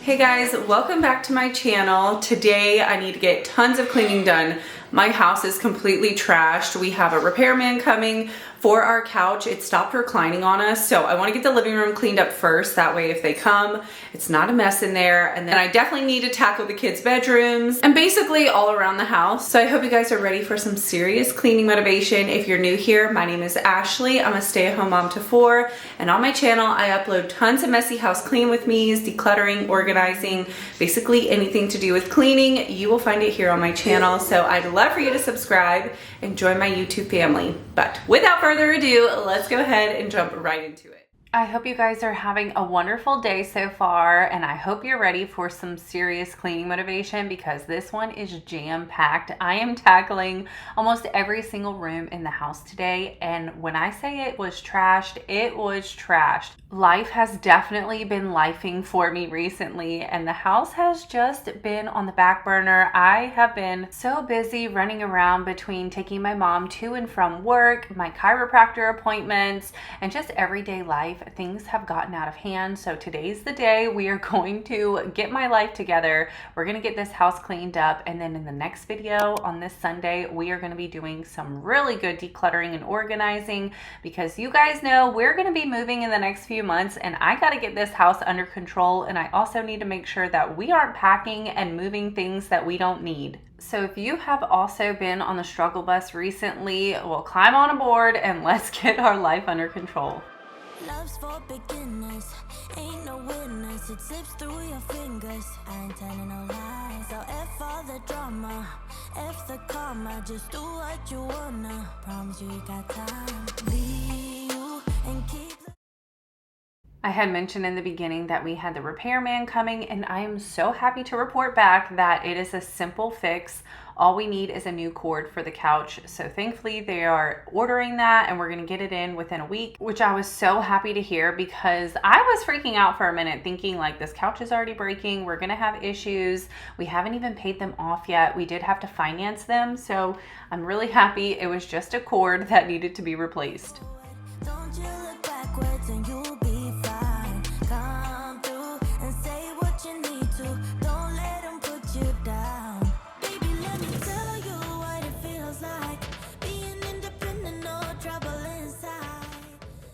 Hey guys, welcome back to my channel. Today I need to get tons of cleaning done. My house is completely trashed. We have a repairman coming for our couch. It stopped reclining on us, so I want to get the living room cleaned up first. That way if they come, it's not a mess in there. And then I definitely need to tackle the kids' bedrooms and basically all around the house. So I hope you guys are ready for some serious cleaning motivation. If you're new here, my name is Ashley. I'm a stay-at-home mom to 4, and on my channel I upload tons of messy house clean with me's, decluttering, organizing, basically anything to do with cleaning. You will find it here on my channel. So I'd love for you to subscribe and join my YouTube family. But without further ado, let's go ahead and jump right into it. I hope you guys are having a wonderful day so far, and I hope you're ready for some serious cleaning motivation because this one is jam-packed. I am tackling almost every single room in the house today, and when I say it was trashed, it was trashed. Life has definitely been lifing for me recently, and the house has just been on the back burner. I have been so busy running around between taking my mom to and from work, my chiropractor appointments, and just everyday life. Things have gotten out of hand. So today's the day we are going to get my life together. We're going to get this house cleaned up, and then in the next video on this Sunday, we are going to be doing some really good decluttering and organizing because you guys know we're going to be moving in the next few months, and I got to get this house under control, and I also need to make sure that we aren't packing and moving things that we don't need. So if you have also been on the struggle bus recently, well, climb on aboard and let's get our life under control. Love's for beginners, ain't no winners, it slips through your fingers. I ain't telling no lies, so F all the drama, F the karma, just do what you wanna. Promise you got time, be you and keep. I had mentioned in the beginning that we had the repairman coming, and I am so happy to report back that it is a simple fix. All we need is a new cord for the couch. So thankfully they are ordering that, and we're gonna get it in within a week, which I was so happy to hear because I was freaking out for a minute thinking like this couch is already breaking. We're gonna have issues. We haven't even paid them off yet. We did have to finance them. So I'm really happy it was just a cord that needed to be replaced. Don't you look backwards and you'll be fine. Come through and say what you need to. Don't let them put you down. Baby, let me tell you what it feels like. Being independent, no trouble inside.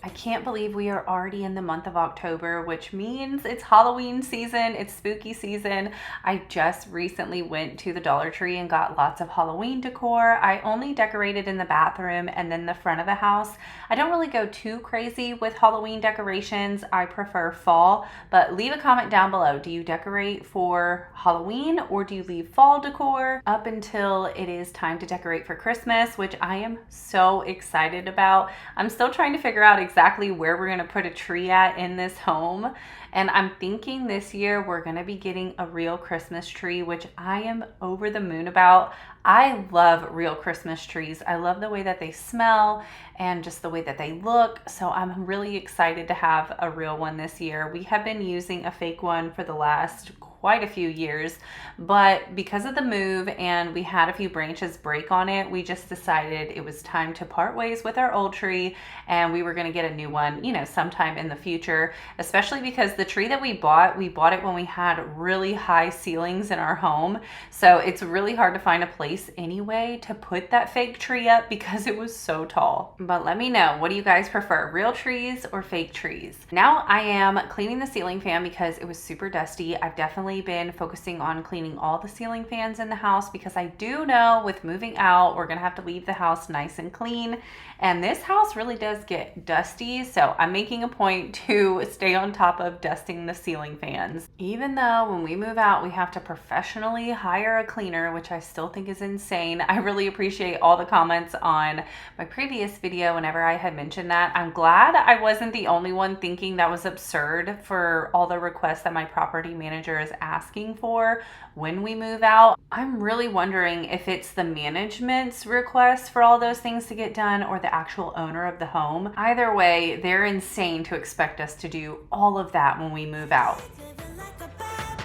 I can't believe we are already in the month of October, which means it's Halloween season, it's spooky season. I just recently went to the Dollar Tree and got lots of Halloween decor. I only decorated in the bathroom and then the front of the house. I don't really go too crazy with Halloween decorations. I prefer fall, but leave a comment down below. Do you decorate for Halloween or do you leave fall decor up until it is time to decorate for Christmas, which I am so excited about. I'm still trying to figure out exactly where we're gonna put a tree at in this home. And I'm thinking this year we're gonna be getting a real Christmas tree, which I am over the moon about. I love real Christmas trees. I love the way that they smell and just the way that they look. So I'm really excited to have a real one this year. We have been using a fake one for the last quite a few years, but because of the move and we had a few branches break on it, we just decided it was time to part ways with our old tree, and we were going to get a new one, you know, sometime in the future, especially because the tree that we bought it when we had really high ceilings in our home. So it's really hard to find a place anyway to put that fake tree up because it was so tall. But let me know, what do you guys prefer, real trees or fake trees? Now I am cleaning the ceiling fan because it was super dusty. I've definitely been focusing on cleaning all the ceiling fans in the house because I do know with moving out, we're gonna have to leave the house nice and clean. And this house really does get dusty, so I'm making a point to stay on top of dusting the ceiling fans. Even though when we move out, we have to professionally hire a cleaner, which I still think is insane. I really appreciate all the comments on my previous video whenever I had mentioned that. I'm glad I wasn't the only one thinking that was absurd for all the requests that my property manager is asking for when we move out. I'm really wondering if it's the management's request for all those things to get done or the actual owner of the home. Either way, they're insane to expect us to do all of that when we move out. Living like a bad,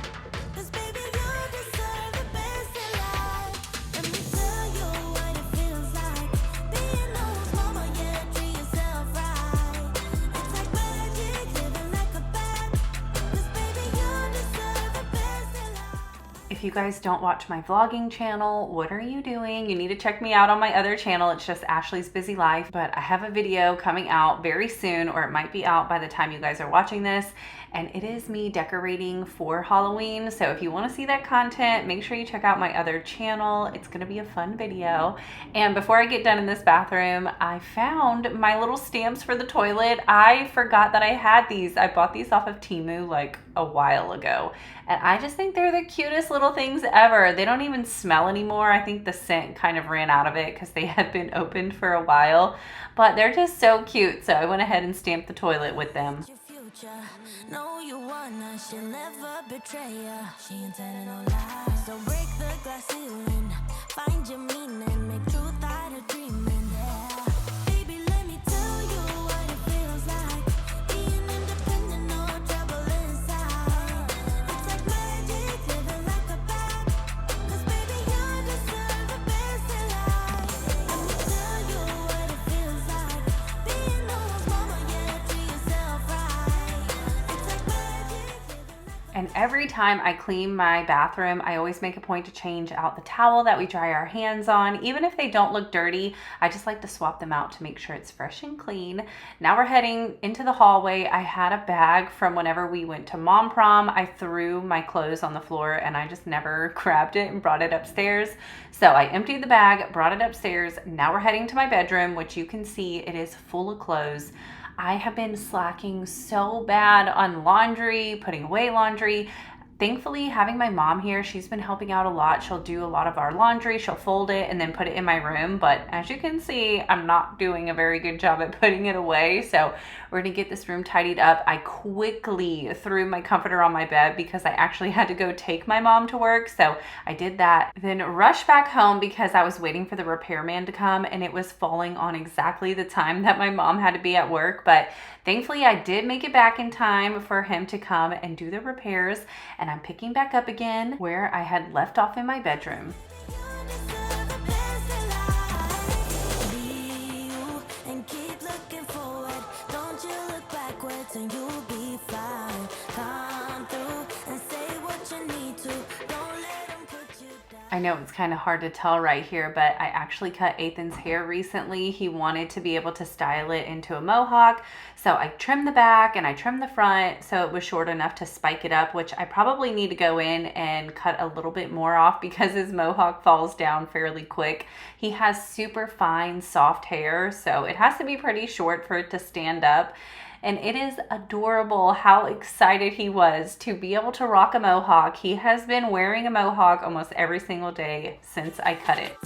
'cause baby, you deserve the best in life. Let me tell you what it feels like. Being no one's mama, yeah, treat yourself right. It's like magic, living like a bad, 'cause baby, you deserve the you guys don't watch my vlogging channel, what are you doing? You need to check me out on my other channel. It's just Ashley's Busy Life, but I have a video coming out very soon, or it might be out by the time you guys are watching this, and it is me decorating for Halloween. So if you want to see that content, make sure you check out my other channel. It's going to be a fun video. And before I get done in this bathroom, I found my little stamps for the toilet. I forgot that I had these. I bought these off of Temu like a while ago, and I just think they're the cutest little things ever. They don't even smell anymore. I think the scent kind of ran out of it because they had been opened for a while, but they're just so cute. So I went ahead and stamped the toilet with them. No, you wanna, she'll never betray ya. She ain't telling no lies. So break the glass ceiling, find your meaning, make truth out of dreaming. Yeah, baby, let me tell you what it feels like. Being independent, no trouble inside. It's like magic, living like a bag. 'Cause baby, you deserve the best in life. Let me tell you what it feels like. Being no one's mama, yeah, treat yourself right. And every time I clean my bathroom, I always make a point to change out the towel that we dry our hands on. Even if they don't look dirty, I just like to swap them out to make sure it's fresh and clean. Now we're heading into the hallway. I had a bag from whenever we went to mom prom. I threw my clothes on the floor and I just never grabbed it and brought it upstairs. So I emptied the bag, brought it upstairs. Now we're heading to my bedroom, which you can see it is full of clothes. I have been slacking so bad on laundry, putting away laundry. Thankfully, having my mom here, she's been helping out a lot. She'll do a lot of our laundry. She'll fold it and then put it in my room. But as you can see, I'm not doing a very good job at putting it away. So we're gonna get this room tidied up. I quickly threw my comforter on my bed because I actually had to go take my mom to work. So I did that, then rushed back home because I was waiting for the repairman to come and it was falling on exactly the time that my mom had to be at work. But thankfully, I did make it back in time for him to come and do the repairs. And I'm picking back up again where I had left off in my bedroom. And you'll be fine. Come through and say what you need to. Don't let them put you down. I know it's kind of hard to tell right here, but I actually cut Ethan's hair recently. He wanted to be able to style it into a mohawk. So I trimmed the back and I trimmed the front so it was short enough to spike it up, which I probably need to go in and cut a little bit more off because his mohawk falls down fairly quick. He has super fine, soft hair, so it has to be pretty short for it to stand up. And it is adorable how excited he was to be able to rock a mohawk. He has been wearing a mohawk almost every single day since I cut it.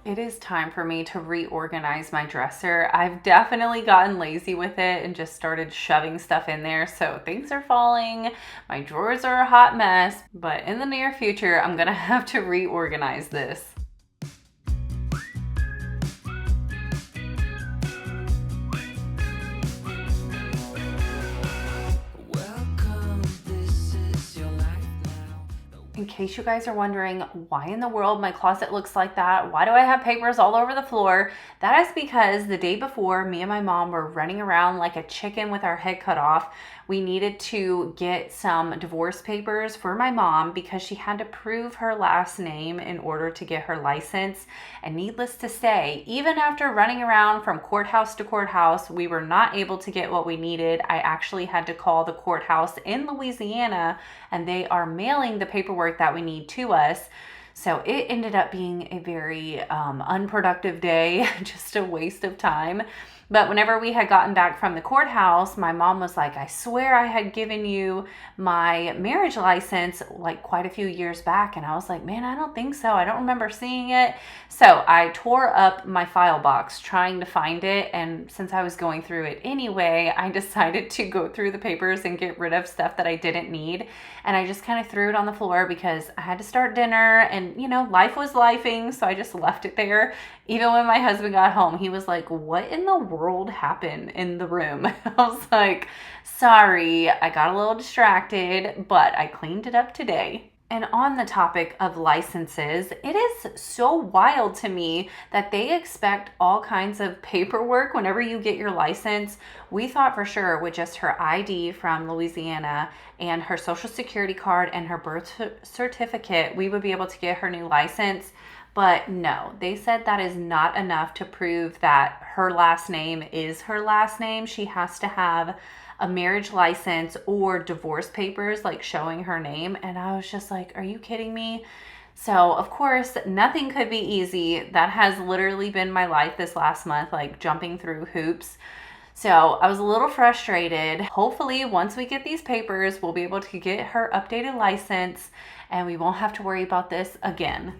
It is time for me to reorganize my dresser. I've definitely gotten lazy with it and just started shoving stuff in there. So things are falling. My drawers are a hot mess, but in the near future, I'm gonna have to reorganize this. In case you guys are wondering why in the world my closet looks like that, why do I have papers all over the floor? That is because the day before, me and my mom were running around like a chicken with our head cut off. We needed to get some divorce papers for my mom because she had to prove her last name in order to get her license. And needless to say, even after running around from courthouse to courthouse, we were not able to get what we needed. I actually had to call the courthouse in Louisiana and they are mailing the paperwork that we need to us. So it ended up being a very unproductive day, just a waste of time. But whenever we had gotten back from the courthouse, my mom was like, I swear I had given you my marriage license like quite a few years back. And I was like, man, I don't think so. I don't remember seeing it. So I tore up my file box trying to find it. And since I was going through it anyway, I decided to go through the papers and get rid of stuff that I didn't need. And I just kind of threw it on the floor because I had to start dinner and, you know, life was lifing. So I just left it there. Even when my husband got home, he was like, what in the world happened in the room? I was like, sorry, I got a little distracted, but I cleaned it up today. And on the topic of licenses, it is so wild to me that they expect all kinds of paperwork whenever you get your license. We thought for sure with just her ID from Louisiana and her social security card and her birth certificate, we would be able to get her new license. But no, they said that is not enough to prove that her last name is her last name. She has to have a marriage license or divorce papers like showing her name. And I was just like, are you kidding me? So of course, nothing could be easy. That has literally been my life this last month, like jumping through hoops. So I was a little frustrated. Hopefully, once we get these papers, we'll be able to get her updated license and we won't have to worry about this again.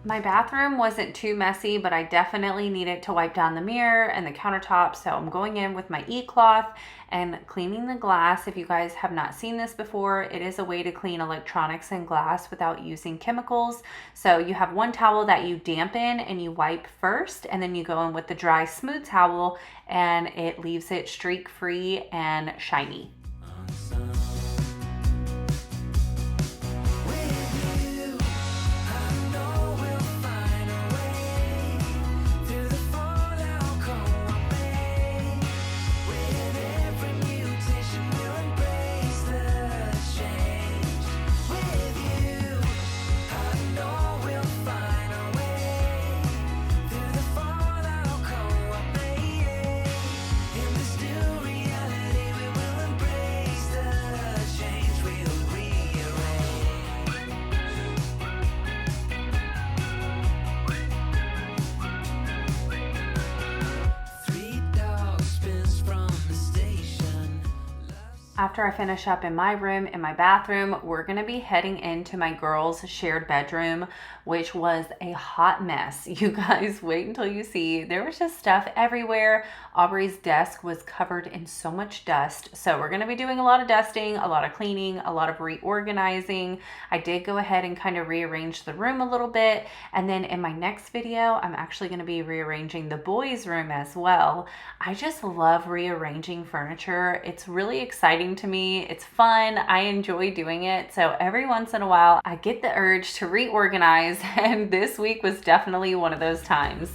My bathroom wasn't too messy, but I definitely needed to wipe down the mirror and the countertop. So I'm going in with my e-cloth and cleaning the glass. If you guys have not seen this before, it is a way to clean electronics and glass without using chemicals. So you have one towel that you dampen and you wipe first, and then you go in with the dry, smooth towel and it leaves it streak-free and shiny. After I finish up in my room, in my bathroom, we're gonna be heading into my girls' shared bedroom, which was a hot mess. You guys, wait until you see. There was just stuff everywhere. Aubrey's desk was covered in so much dust. So we're gonna be doing a lot of dusting, a lot of cleaning, a lot of reorganizing. I did go ahead and kind of rearrange the room a little bit. And then in my next video, I'm actually gonna be rearranging the boys' room as well. I just love rearranging furniture. It's really exciting to me. It's fun. I enjoy doing it. So every once in a while, I get the urge to reorganize, and this week was definitely one of those times.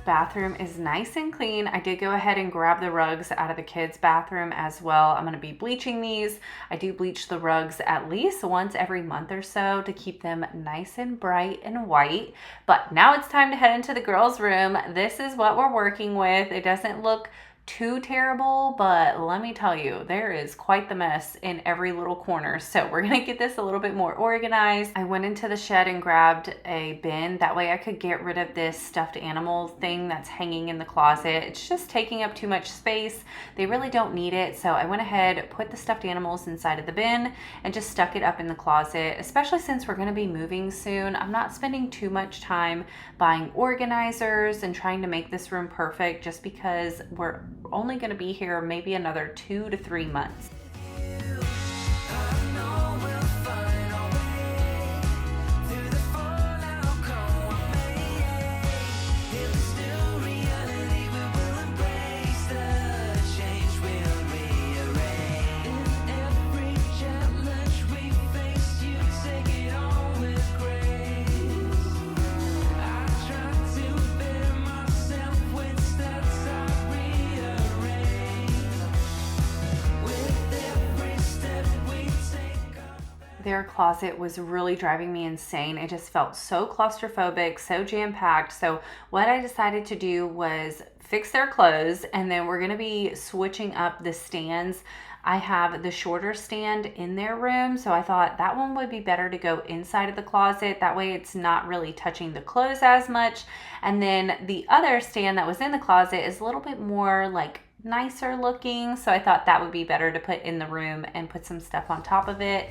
Bathroom is nice and clean. I did go ahead and grab the rugs out of the kids' bathroom as well. I'm going to be bleaching these. I do bleach the rugs at least once every month or so to keep them nice and bright and white. But now it's time to head into the girls' room. This is what we're working with. It doesn't look too terrible, but let me tell you, there is quite the mess in every little corner. So we're gonna get this a little bit more organized. I went into the shed and grabbed a bin. That way I could get rid of this stuffed animal thing that's hanging in the closet. It's just taking up too much space. They really don't need it. So I went ahead, put the stuffed animals inside of the bin and just stuck it up in the closet, especially since we're gonna be moving soon. I'm not spending too much time buying organizers and trying to make this room perfect just because we're only going to be here maybe another 2 to 3 months. their closet was really driving me insane. It just felt so claustrophobic, so jam-packed. So what I decided to do was fix their clothes, and then we're gonna be switching up the stands. I have the shorter stand in their room, so I thought that one would be better to go inside of the closet. That way it's not really touching the clothes as much. And then the other stand that was in the closet is a little bit more like nicer looking, so I thought that would be better to put in the room and put some stuff on top of it.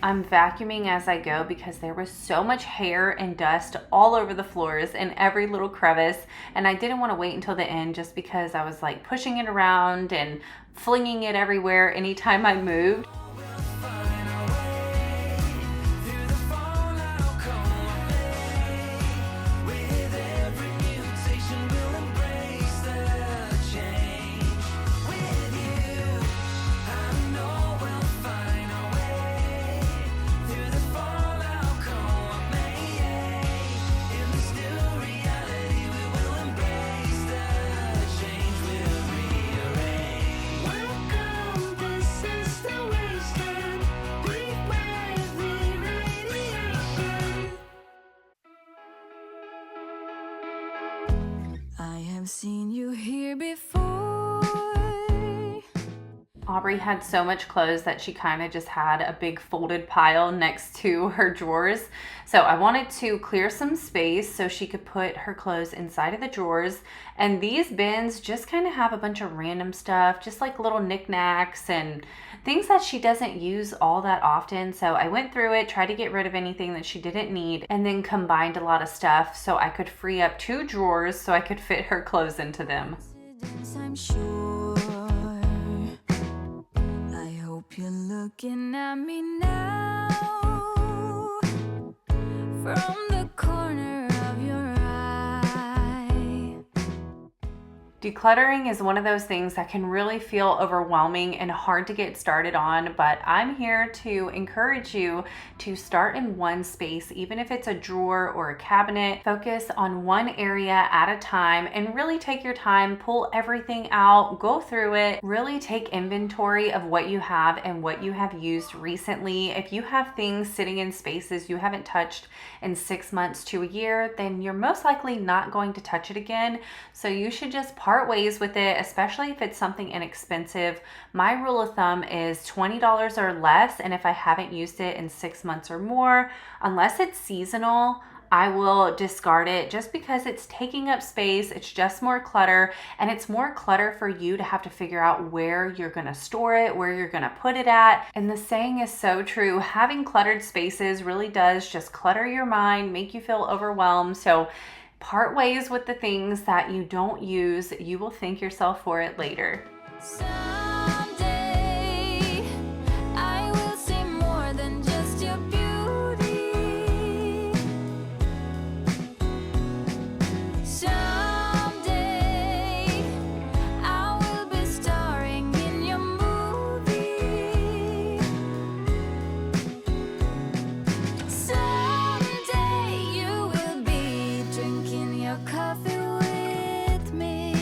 I'm vacuuming as I go because there was so much hair and dust all over the floors in every little crevice, and I didn't want to wait until the end just because I was like pushing it around and flinging it everywhere anytime I moved. I have seen you here before. Aubrey had so much clothes that she kind of just had a big folded pile next to her drawers. So I wanted to clear some space so she could put her clothes inside of the drawers. And these bins just kind of have a bunch of random stuff, just like little knickknacks and things that she doesn't use all that often. So I went through it, tried to get rid of anything that she didn't need, and then combined a lot of stuff so I could free up 2 drawers so I could fit her clothes into them. I'm sure. I hope you're looking at me now from the corner of your eye. Decluttering is one of those things that can really feel overwhelming and hard to get started on, but I'm here to encourage you to start in one space, even if it's a drawer or a cabinet. Focus on one area at a time and really take your time, pull everything out, go through it, really take inventory of what you have and what you have used recently. If you have things sitting in spaces you haven't touched in 6 months to a year, then you're most likely not going to touch it again. So you should just part ways with it, especially if it's something inexpensive. My rule of thumb is $20 or less, and if I haven't used it in 6 months or more, unless it's seasonal, I will discard it just because it's taking up space. It's just more clutter, and it's more clutter for you to have to figure out where you're going to store it, where you're going to put it at. And the saying is so true. Having cluttered spaces really does just clutter your mind, make you feel overwhelmed. So part ways with the things that you don't use. You will thank yourself for it later. Someday I will see more than just your beauty. Someday I will be starring in your movie. Someday you will be drinking your coffee with me.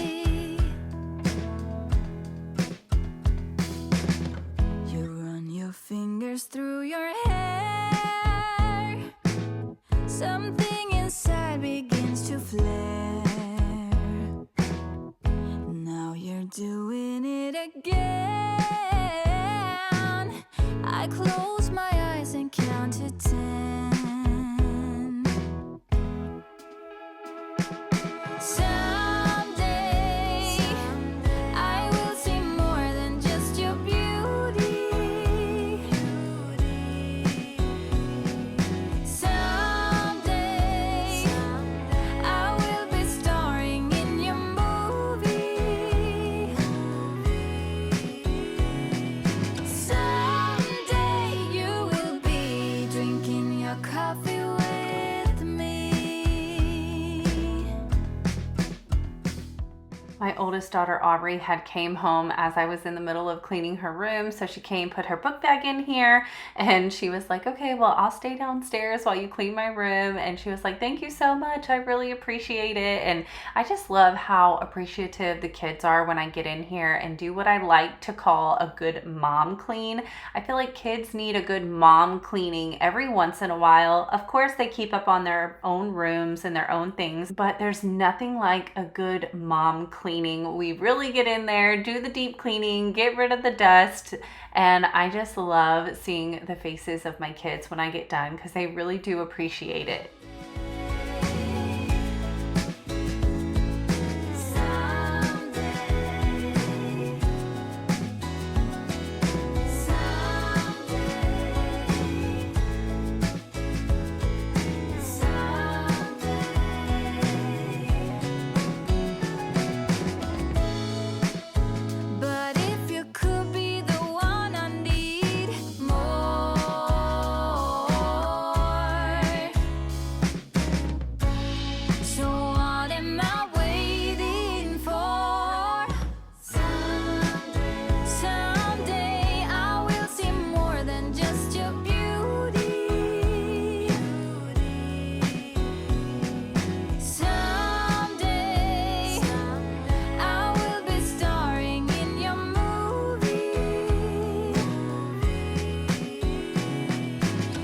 You run your fingers through your hair. Something inside begins to flare. Now you're doing it again. I close my eyes and count to 10. Someday I will see more than just your beauty. Someday I will be starring in your movie. Someday you will be drinking your coffee My oldest daughter Aubrey had came home as I was in the middle of cleaning her room, so she came, put her book bag in here, and she was like, okay, well, I'll stay downstairs while you clean my room. And she was like, thank you so much, I really appreciate it. And I just love how appreciative the kids are when I get in here and do what I like to call a good mom clean. I feel like kids need a good mom cleaning every once in a while. Of course, they keep up on their own rooms and their own things, but there's nothing like a good mom cleaning. We really get in there, do the deep cleaning, get rid of the dust, and I just love seeing the faces of my kids when I get done because they really do appreciate it. But if you could be the one I need more, so what am I waiting for? Someday I will see more than just your beauty. Someday I will be starring in your movie.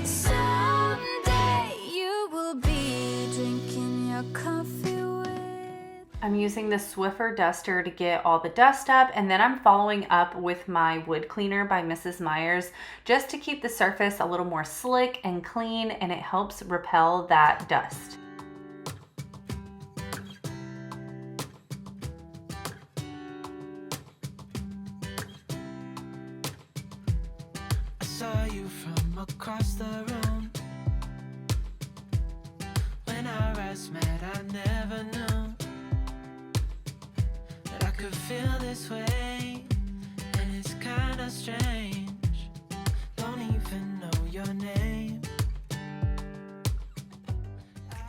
Someday you will be drinking your coffee with. I'm using the Swiffer duster to get all the dust up, and then I'm following up with my wood cleaner by Mrs. Meyer's just to keep the surface a little more slick and clean, and it helps repel that dust. I saw you from across the room. When our eyes met, I never knew that I could feel this way, and it's kinda strange. Don't even know your name.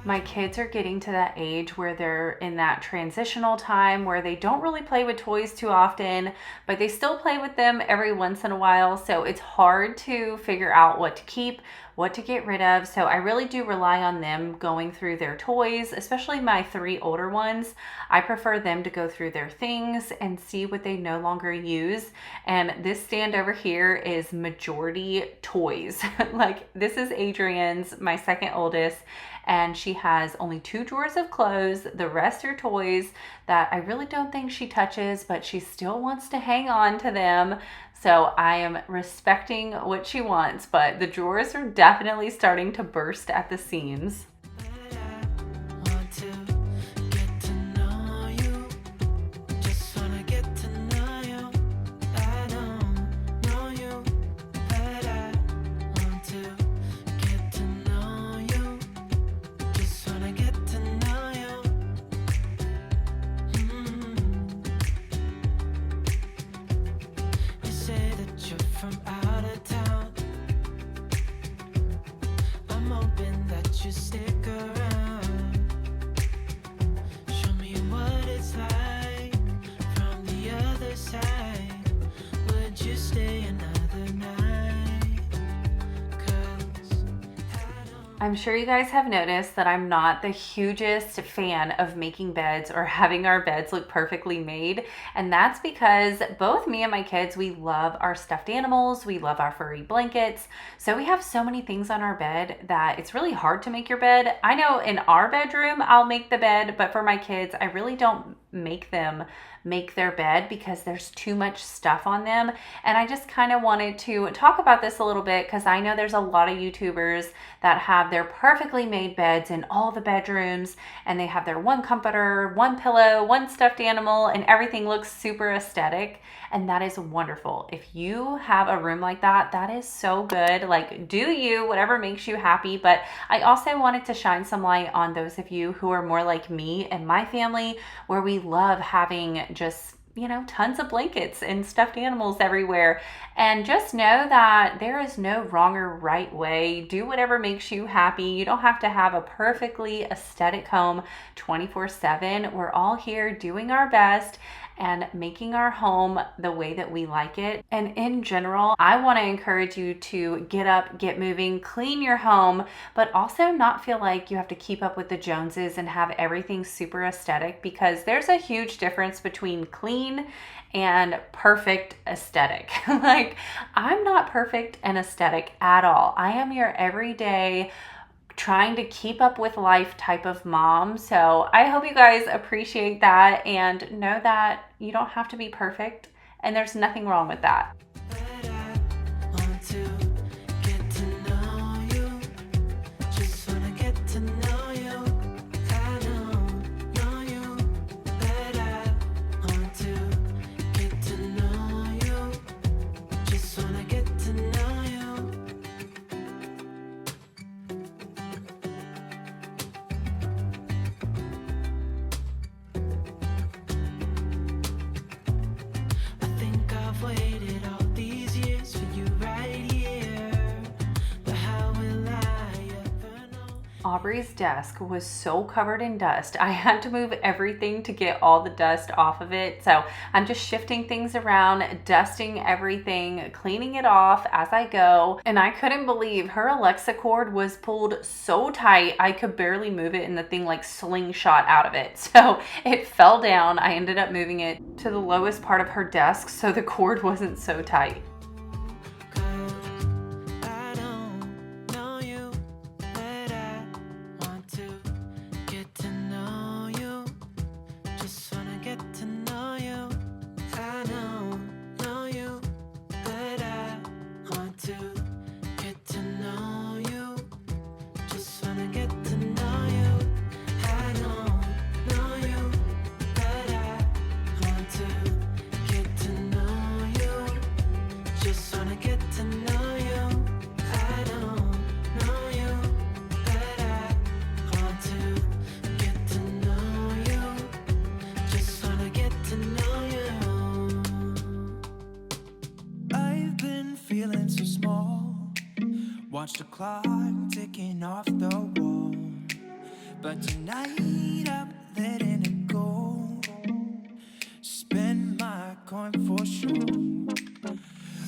My kids are getting to that age where they're in that transitional time where they don't really play with toys too often, but they still play with them every once in a while. So it's hard to figure out what to keep, what to get rid of. So I really do rely on them going through their toys, especially my 3 older ones. I prefer them to go through their things and see what they no longer use. And this stand over here is majority toys. Like, this is Adrian's, my second oldest, and she has only 2 drawers of clothes. The rest are toys that I really don't think she touches, but she still wants to hang on to them. So I am respecting what she wants, but the drawers are definitely starting to burst at the seams. Want to get to know you. Just wanna get to know you. I don't know you, but I want to get to know you. Just wanna get to know you. You say that you're from out of town. I'm hoping that you stick around. Show me what it's like from the other side. Would you stay another night? 'Cause I don't. I'm sure you guys have noticed that I'm not the hugest fan of making beds or having our beds look perfectly made. And that's because both me and my kids, we love our stuffed animals. We love our furry blankets. So we have so many things on our bed that it's really hard to make your bed. I know in our bedroom, I'll make the bed, but for my kids, I really don't make them make their bed because there's too much stuff on them. And I just kind of wanted to talk about this a little bit because I know there's a lot of YouTubers that have their perfectly made beds in all the bedrooms, and they have their one comforter, one pillow, one stuffed animal, and everything looks super aesthetic. And that is wonderful. If you have a room like that, that is so good. Like, do you, whatever makes you happy. But I also wanted to shine some light on those of you who are more like me and my family, where we love having just tons of blankets and stuffed animals everywhere. And just know that there is no wrong or right way. Do whatever makes you happy. You don't have to have a perfectly aesthetic home 24/7. We're all here doing our best and making our home the way that we like it. And in general, I want to encourage you to get up, get moving, clean your home, but also not feel like you have to keep up with the Joneses and have everything super aesthetic, because there's a huge difference between clean and perfect aesthetic. Like, I'm not perfect and aesthetic at all. I am your everyday trying to keep up with life type of mom. So I hope you guys appreciate that and know that you don't have to be perfect, and there's nothing wrong with that. But I want to get to know you. Just wanna get to know you. I know you. But I want to get to know you. Just wanna get to know you. I think I've waited all these years for you right here. But how will I ever know? Aubrey's desk was so covered in dust. I had to move everything to get all the dust off of it. So I'm just shifting things around, dusting everything, cleaning it off as I go. And I couldn't believe her Alexa cord was pulled so tight, I could barely move it, and the thing like slingshot out of it. So it fell down. I ended up moving it to the lowest part of her desk so the cord wasn't so tight. 'Cause I don't know you, but I want to get to know you. Just wanna get to know you. I know you, but I want to get to know you. Just wanna get to know you. I know you, but I want to get to know you. Just wanna get to know you. I know you, but I want to get to know you. Just wanna get to know you. I've been feeling so small. Watch the clock ticking off the wall. But tonight I'm letting it go. Spend my coin for sure.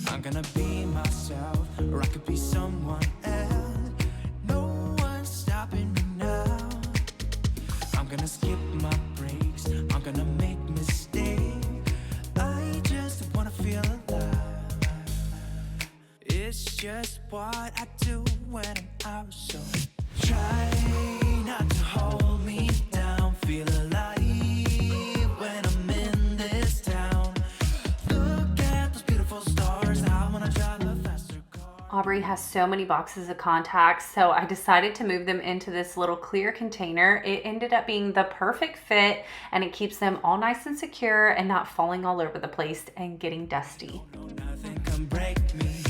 I'm gonna be myself, or I could be someone else. No one's stopping me now. I'm gonna skip my breaks. I'm gonna make mistakes. I just wanna feel alive. It's just what I do when I'm out. So try not to hold me down. Feel alive when I'm in this town. Look at those beautiful stars. I wanna drive a faster car. Aubrey has so many boxes of contacts, so I decided to move them into this little clear container. It ended up being the perfect fit, and it keeps them all nice and secure and not falling all over the place and getting dusty. Nothing can break me.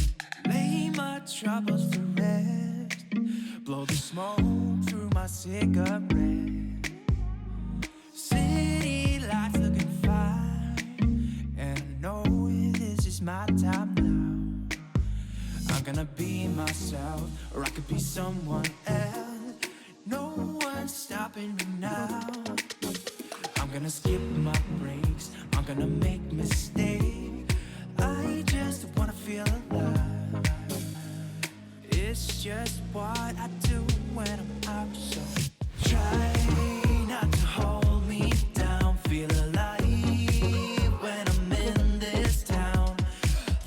Lay my troubles to rest. Blow the smoke through my cigarette. City lights looking fine, and I know this is my time now. I'm gonna be myself, or I could be someone else. No one's stopping me now. I'm gonna skip my breaks. I'm gonna make mistakes. I just wanna feel alive. It's just what I do when I'm out. So try not to hold me down. Feel alive when I'm in this town.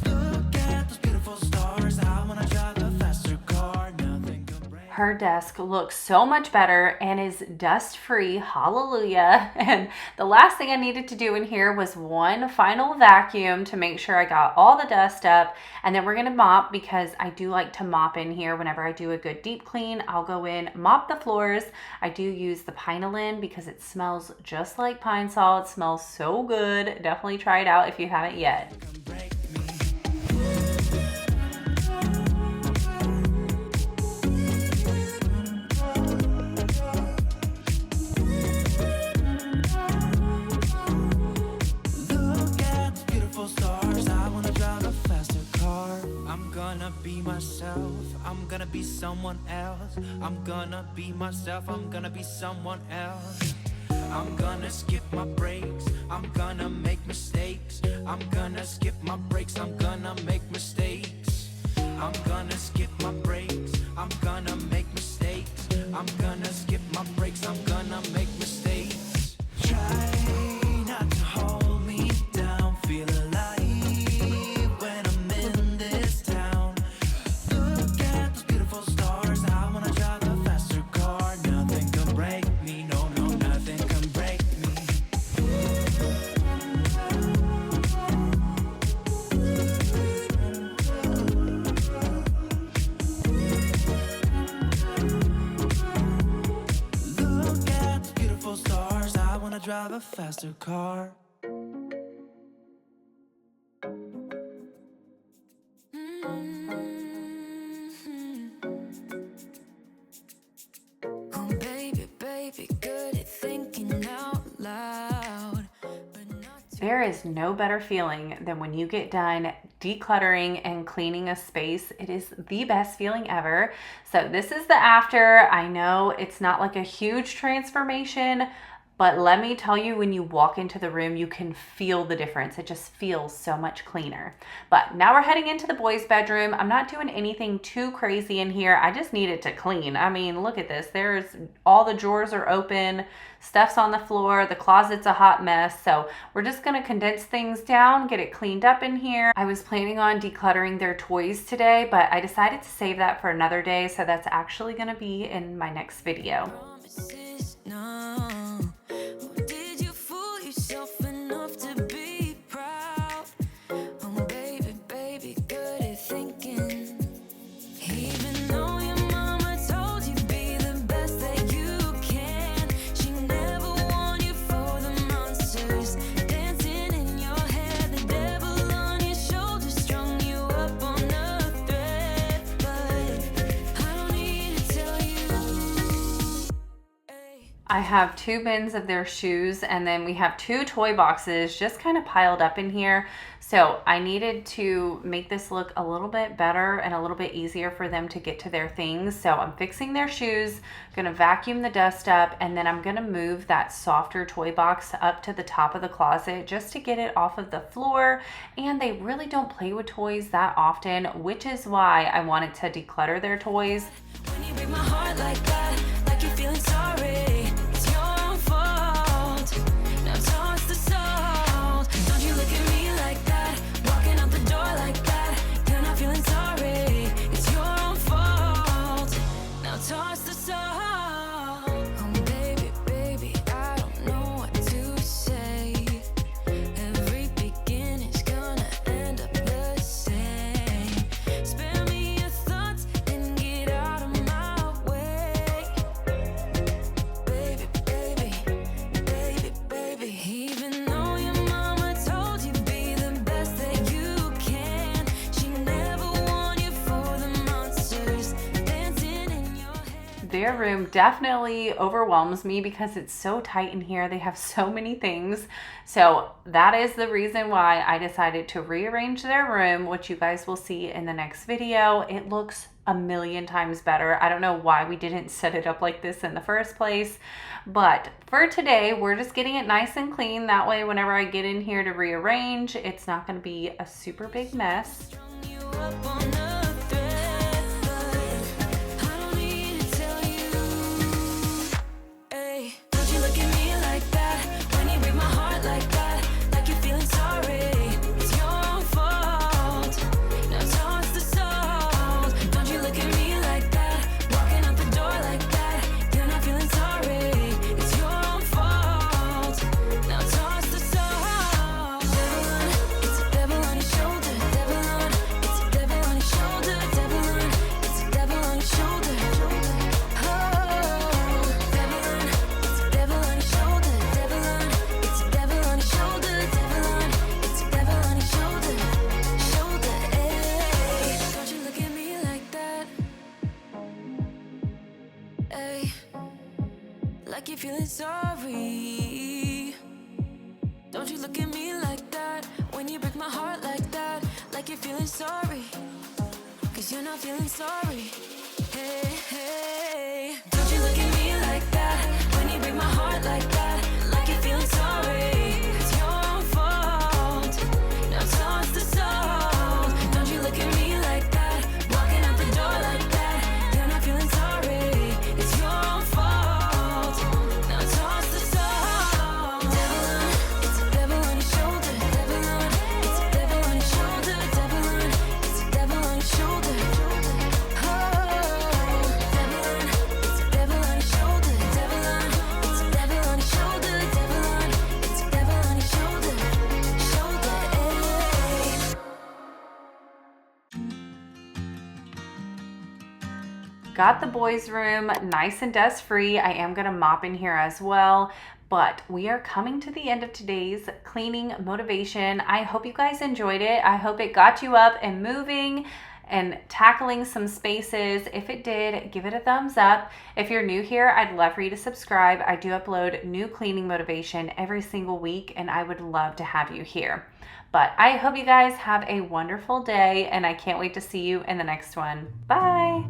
Look at those beautiful stars. I wanna drive a faster car. Nothing can break. Her desk looks so much better and is dust free. Hallelujah. And the last thing I needed to do in here was one final vacuum to make sure I got all the dust up. And then we're going to mop, because I do like to mop in here. Whenever I do a good deep clean, I'll go in, mop the floors. I do use the Pinolin because it smells just like pine sol. It smells so good. Definitely try it out if you haven't yet. Can break me. Look myself. I'm gonna be someone else. I'm gonna be myself. I'm gonna be someone else. I'm gonna skip my breaks. I'm gonna make mistakes. I'm gonna skip my breaks. I'm gonna make mistakes. I'm gonna skip my breaks. I'm gonna make mistakes. I'm gonna skip my breaks. I'm gonna make mistakes. Try not to hold me down. Feel alive when I'm in this town. Look at those beautiful stars. I wanna drive a faster car. Nothing can break me. No, no, nothing can break me. Look at those beautiful stars. I wanna drive a faster car. Oh, baby, baby, good at thinking out loud, but not too. There is no better feeling than when you get done decluttering and cleaning a space. It is the best feeling ever. So this is the after. I know it's not like a huge transformation, but let me tell you, when you walk into the room, you can feel the difference. It just feels so much cleaner. But now we're heading into the boys' bedroom. I'm not doing anything too crazy in here. I just need it to clean. I mean, look at this. There's all the drawers are open. Stuff's on the floor. The closet's a hot mess. So we're just going to condense things down, get it cleaned up in here. I was planning on decluttering their toys today, but I decided to save that for another day. So that's actually going to be in my next video. Promises, no. Or did you fool yourself enough to be proud? Oh, baby, baby, good at thinking. Even though your mama told you be the best that you can, she never warned you for the monsters dancing in your head. The devil on your shoulder strung you up on a thread. But I don't need to tell you. Hey. I have 2 bins of their shoes, and then we have 2 toy boxes just kind of piled up in here. So I needed to make this look a little bit better and a little bit easier for them to get to their things. So I'm fixing their shoes, gonna vacuum the dust up, and then I'm gonna move that softer toy box up to the top of the closet just to get it off of the floor. And they really don't play with toys that often, which is why I wanted to declutter their toys. When you break my heart like that, like you're feeling sorry, it's your own fault. Now toss the salt. Don't you look at me like that, walking out the door like that. You're not feeling sorry, it's your own fault. Now toss the salt. Oh, baby, baby, I don't know what to say. Every beginning's gonna end up the same. Spare me your thoughts and get out of my way. Baby, baby, baby, baby. Even though your mama told you be the best that you can, she never warned you for the monsters dancing in your head. Their room definitely overwhelms me because it's so tight in here. They have so many things. So that is the reason why I decided to rearrange their room, which you guys will see in the next video. It looks a million times better. I don't know why we didn't set it up like this in the first place. But for today, we're just getting it nice and clean. That way, whenever I get in here to rearrange, it's not going to be a super big mess. Strung you up on a thread, but I don't need to tell you. Hey, don't you look at me like that, when you break my heart like that, like you're feeling sorry, it's your own fault. Now toss the salt. Don't you look at me like that, walking out the door like that. You're not feeling sorry, it's your own fault. Now toss the salt. Devil on, it's a devil on your shoulder. Devil on, it's a devil on your shoulder. Devil on, it's a devil on your shoulder. Oh, devil on, it's a devil on your shoulder. Devil on, it's a devil on your shoulder. Devil on, it's a devil on your shoulder. Shoulder, ay. Don't you look at me like that, ay. Like you're feeling sorry. Don't you look at me like that, when you break my heart like that, like you're feeling sorry. 'Cause 'cause you're not feeling sorry. Hey, hey, don't you look at me like that when you break my heart like that, like you're feeling sorry. It's your fault. Now toss the soul. Don't you look at me like that, walking out the door like that. You're not feeling sorry. It's your fault. Now toss the soul. Devil on, it's a devil on your shoulder. Devil on, it's a devil on your shoulder. Devil on, it's a devil on your shoulder. Got the boys' room nice and dust free. I am gonna mop in here as well, but we are coming to the end of today's cleaning motivation. I hope you guys enjoyed it. I hope it got you up and moving and tackling some spaces. If it did, give it a thumbs up. If you're new here, I'd love for you to subscribe. I do upload new cleaning motivation every single week, and I would love to have you here. But I hope you guys have a wonderful day, and I can't wait to see you in the next one. Bye.